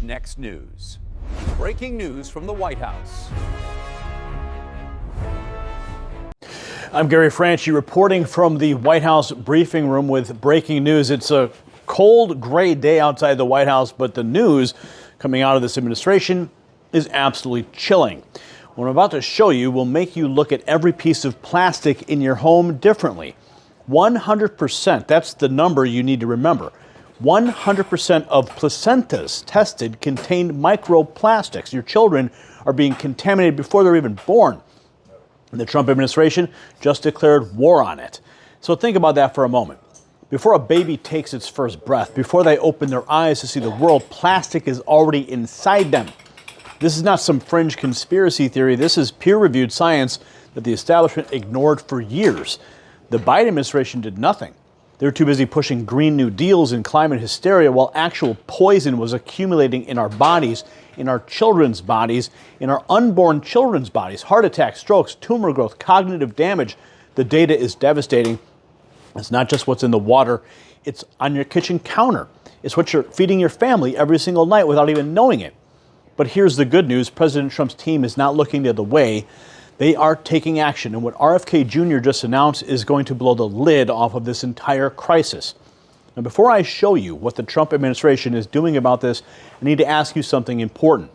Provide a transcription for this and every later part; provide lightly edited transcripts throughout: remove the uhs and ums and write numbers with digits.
next news. Breaking news from the White House. I'm Gary Franchi reporting from the White House briefing room with breaking news. It's a cold, gray day outside the White House, but the news coming out of this administration is absolutely chilling. What I'm about to show you will make you look at every piece of plastic in your home differently. 100%, that's the number you need to remember. 100% of placentas tested contained microplastics. Your children are being contaminated before they're even born. The Trump administration just declared war on it. So think about that for a moment. Before a baby takes its first breath, before they open their eyes to see the world, plastic is already inside them. This is not some fringe conspiracy theory. This is peer-reviewed science that the establishment ignored for years. The Biden administration did nothing. They were too busy pushing Green New Deals and climate hysteria while actual poison was accumulating in our bodies, in our children's bodies, in our unborn children's bodies. Heart attacks, strokes, tumor growth, cognitive damage. The data is devastating. It's not just what's in the water. It's on your kitchen counter. It's what you're feeding your family every single night without even knowing it. But here's the good news. President Trump's team is not looking the other way. They are taking action, and what RFK Jr. just announced is going to blow the lid off of this entire crisis. Now, before I show you what the Trump administration is doing about this, I need to ask you something important.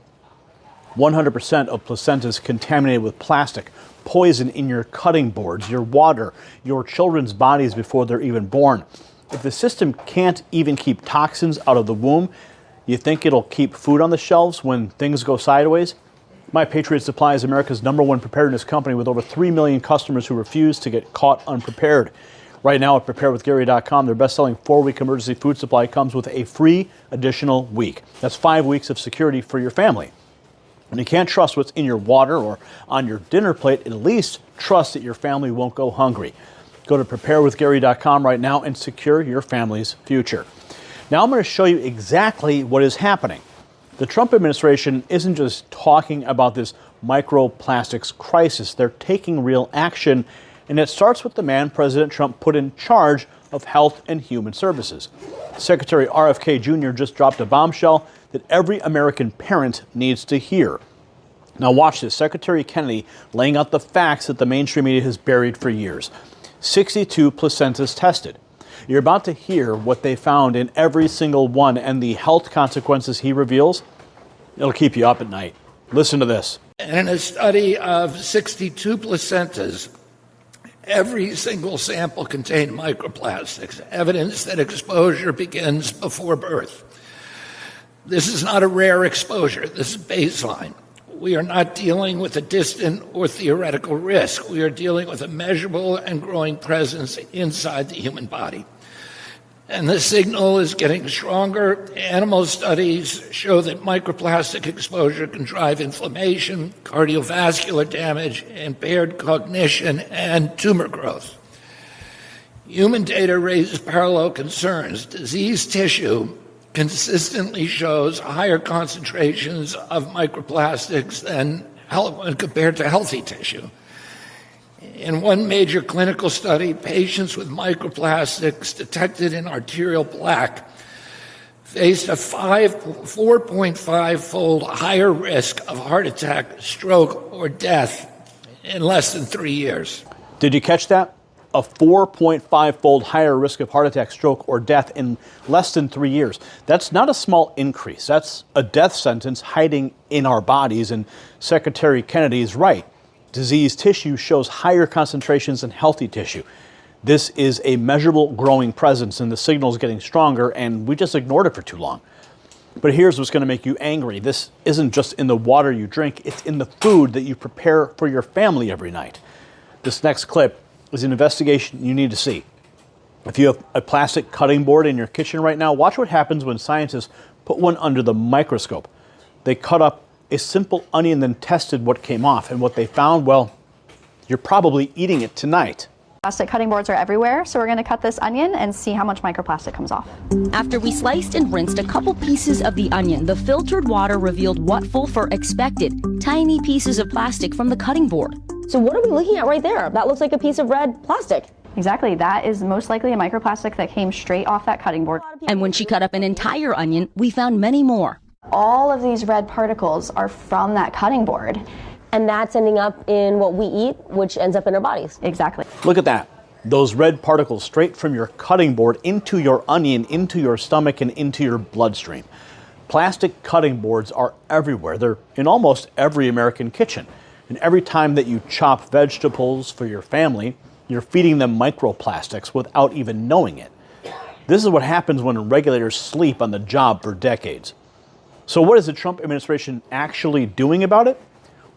100% of placentas contaminated with plastic, poison in your cutting boards, your water, your children's bodies before they're even born. If the system can't even keep toxins out of the womb, you think it'll keep food on the shelves when things go sideways? My Patriot Supply is America's #1 preparedness company with over 3 million customers who refuse to get caught unprepared. Right now at preparewithgary.com, their best-selling 4-week emergency food supply comes with a free additional week. That's 5 weeks of security for your family. When you can't trust what's in your water or on your dinner plate, at least trust that your family won't go hungry. Go to preparewithgary.com right now and secure your family's future. Now I'm going to show you exactly what is happening. The Trump administration isn't just talking about this microplastics crisis. They're taking real action, and it starts with the man President Trump put in charge of Health and Human Services. Secretary RFK Jr. just dropped a bombshell that every American parent needs to hear. Now watch this. Secretary Kennedy laying out the facts that the mainstream media has buried for years. 62 placentas tested. You're about to hear what they found in every single one and the health consequences he reveals. It'll keep you up at night. Listen to this. In a study of 62 placentas, every single sample contained microplastics, evidence that exposure begins before birth. This is not a rare exposure. This is baseline. We are not dealing with a distant or theoretical risk. We are dealing with a measurable and growing presence inside the human body. And the signal is getting stronger. Animal studies show that microplastic exposure can drive inflammation, cardiovascular damage, impaired cognition, and tumor growth. Human data raises parallel concerns. Diseased tissue consistently shows higher concentrations of microplastics than compared to healthy tissue. In one major clinical study, patients with microplastics detected in arterial plaque faced a 4.5-fold higher risk of heart attack, stroke, or death in less than 3 years. Did you catch that? A 4.5-fold higher risk of heart attack, stroke, or death in less than 3 years. That's not a small increase. That's a death sentence hiding in our bodies, and Secretary Kennedy is right. Diseased tissue shows higher concentrations than healthy tissue. This is a measurable growing presence, and the signal is getting stronger, and we just ignored it for too long. But here's what's going to make you angry. This isn't just in the water you drink, it's in the food that you prepare for your family every night. This next clip is an investigation you need to see. If you have a plastic cutting board in your kitchen right now, watch what happens when scientists put one under the microscope. They cut up a simple onion, then tested what came off, and what they found, well, you're probably eating it tonight. Plastic cutting boards are everywhere, so we're going to cut this onion and see how much microplastic comes off. After we sliced and rinsed a couple pieces of the onion, the filtered water revealed what Fulfer expected, tiny pieces of plastic from the cutting board. So what are we looking at right there? That looks like a piece of red plastic. Exactly, that is most likely a microplastic that came straight off that cutting board. And when she cut up an entire onion, we found many more. All of these red particles are from that cutting board. And that's ending up in what we eat, which ends up in our bodies. Exactly. Look at that. Those red particles straight from your cutting board into your onion, into your stomach, and into your bloodstream. Plastic cutting boards are everywhere. They're in almost every American kitchen. And every time that you chop vegetables for your family, you're feeding them microplastics without even knowing it. This is what happens when regulators sleep on the job for decades. So what is the Trump administration actually doing about it?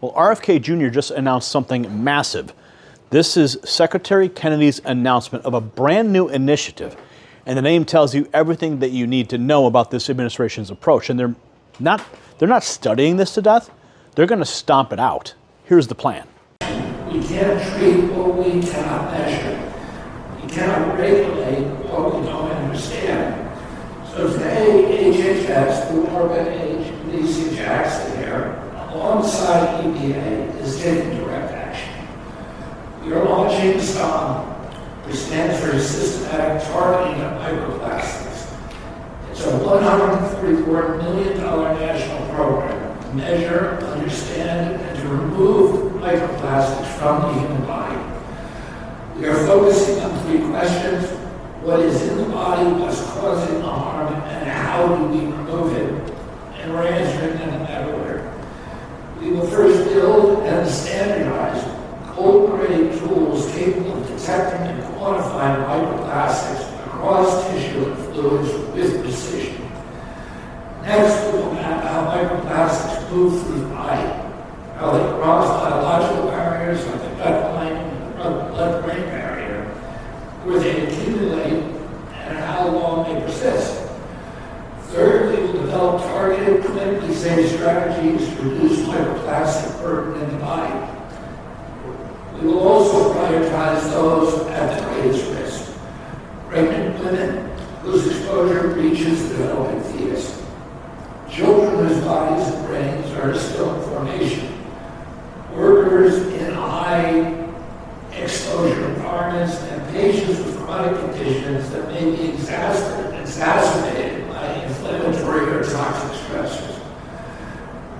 Well, RFK Jr. just announced something massive. This is Secretary Kennedy's announcement of a brand new initiative. And the name tells you everything that you need to know about this administration's approach. And they're not studying this to death. They're going to stomp it out. Here's the plan. We can't treat what we cannot measure. We cannot regulate what we don't understand. So today, HHS, the Department of Lisa Jackson here, alongside EPA, is taking direct action. We are launching STOM, which stands for Systematic Targeting of Microplastics. It's a $134 million national program to measure, understand, and to remove microplastics from the human body. We are focusing on three questions: what is in the body, what's causing the harm, and how do we remove it? And we're answering them everywhere. We will first build and standardize cold-grade tools capable of detecting and quantifying microplastics across tissue and fluids with precision. Next, we will map how microplastics move through the body, how they cross biological barriers like the gut lining and the blood-brain barrier, where they accumulate, and how long they persist. Third, we will develop targeted, clinically safe strategies to reduce microplastic burden in the body. We will also prioritize those at the greatest risk: pregnant women whose exposure reaches the developing fetus, children whose bodies and brains are still in formation, workers in high exposure environments, and patients with chronic conditions that may be exacerbated by inflammatory or toxic stressors.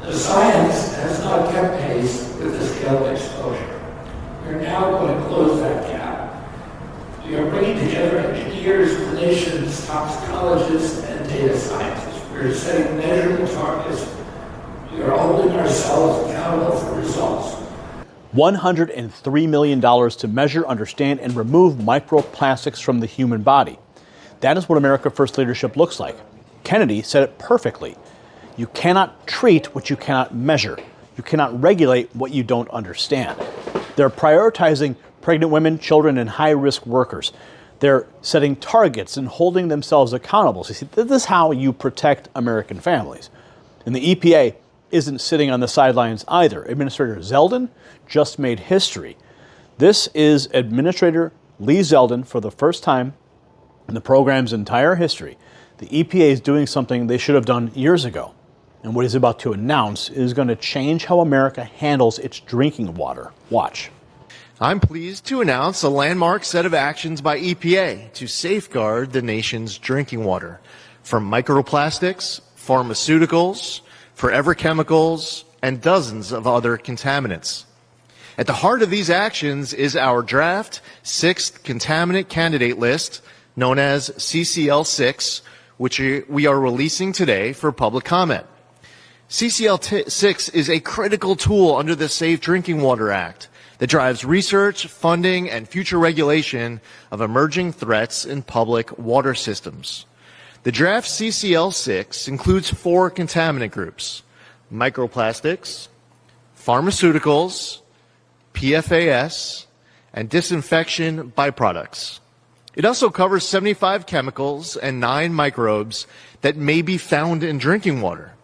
The science has not kept pace with the scale of exposure. We are now going to close that gap. We are bringing together engineers, clinicians, toxicologists, and data scientists. We are setting measurable targets. We are holding ourselves accountable for results. $103 million to measure, understand, and remove microplastics from the human body. That is what America First leadership looks like. Kennedy said it perfectly. You cannot treat what you cannot measure. You cannot regulate what you don't understand. They're prioritizing pregnant women, children, and high-risk workers. They're setting targets and holding themselves accountable. So you see, this is how you protect American families. And the EPA isn't sitting on the sidelines either. Administrator Zeldin just made history. This is Administrator Lee Zeldin for the first time in the program's entire history. The EPA is doing something they should have done years ago. And what he's about to announce is going to change how America handles its drinking water. Watch. I'm pleased to announce a landmark set of actions by EPA to safeguard the nation's drinking water from microplastics, pharmaceuticals, forever chemicals, and dozens of other contaminants. At the heart of these actions is our draft 6th contaminant candidate list, known as CCL6, which we are releasing today for public comment. CCL6 is a critical tool under the Safe Drinking Water Act that drives research, funding, and future regulation of emerging threats in public water systems. The draft CCL6 includes 4 contaminant groups: microplastics, pharmaceuticals, PFAS, and disinfection byproducts. It also covers 75 chemicals and 9 microbes that may be found in drinking water.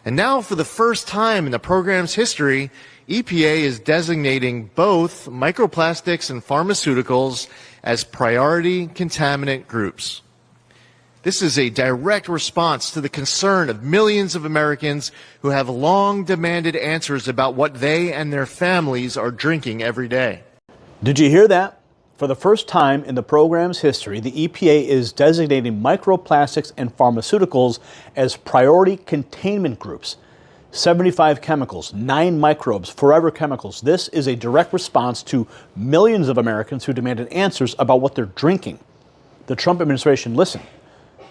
And now, for the first time in the program's history, EPA is designating both microplastics and pharmaceuticals as priority contaminant groups. This is a direct response to the concern of millions of Americans who have long demanded answers about what they and their families are drinking every day. Did you hear that? For the first time in the program's history, the EPA is designating microplastics and pharmaceuticals as priority containment groups. 75 chemicals, 9 microbes, forever chemicals. This is a direct response to millions of Americans who demanded answers about what they're drinking. The Trump administration, listen,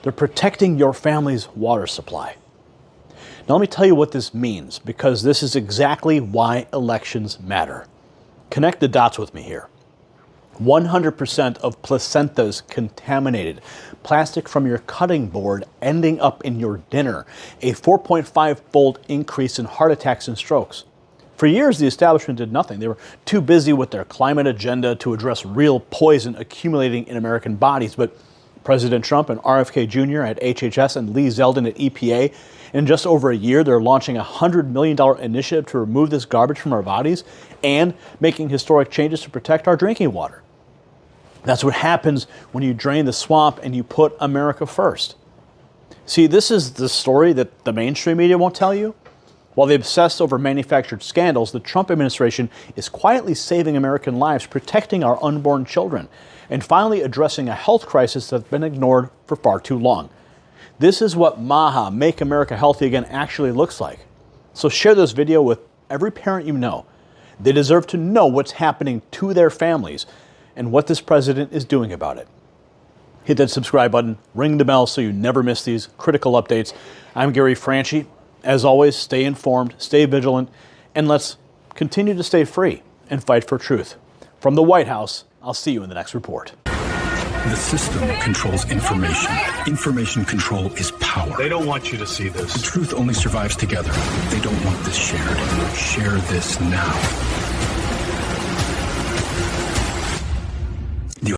they're protecting your family's water supply. Now let me tell you what this means, because this is exactly why elections matter. Connect the dots with me here. 100% of placentas contaminated. Plastic from your cutting board ending up in your dinner. A 4.5-fold increase in heart attacks and strokes. For years, the establishment did nothing. They were too busy with their climate agenda to address real poison accumulating in American bodies. But President Trump and RFK Jr. at HHS and Lee Zeldin at EPA, in just over a year, they're launching a $100 million initiative to remove this garbage from our bodies and making historic changes to protect our drinking water. That's what happens when you drain the swamp and you put America first. See, this is the story that the mainstream media won't tell you. While they obsess over manufactured scandals, the Trump administration is quietly saving American lives, protecting our unborn children, and finally addressing a health crisis that's been ignored for far too long. This is what MAHA, Make America Healthy Again, actually looks like. So share this video with every parent you know. They deserve to know what's happening to their families and what this president is doing about it. Hit that subscribe button, ring the bell so you never miss these critical updates. I'm Gary Franchi. As always, stay informed, stay vigilant, and let's continue to stay free and fight for truth. From the White House, I'll see you in the next report. The system controls information. Information control is power. They don't want you to see this. The truth only survives together. They don't want this shared. Share this now.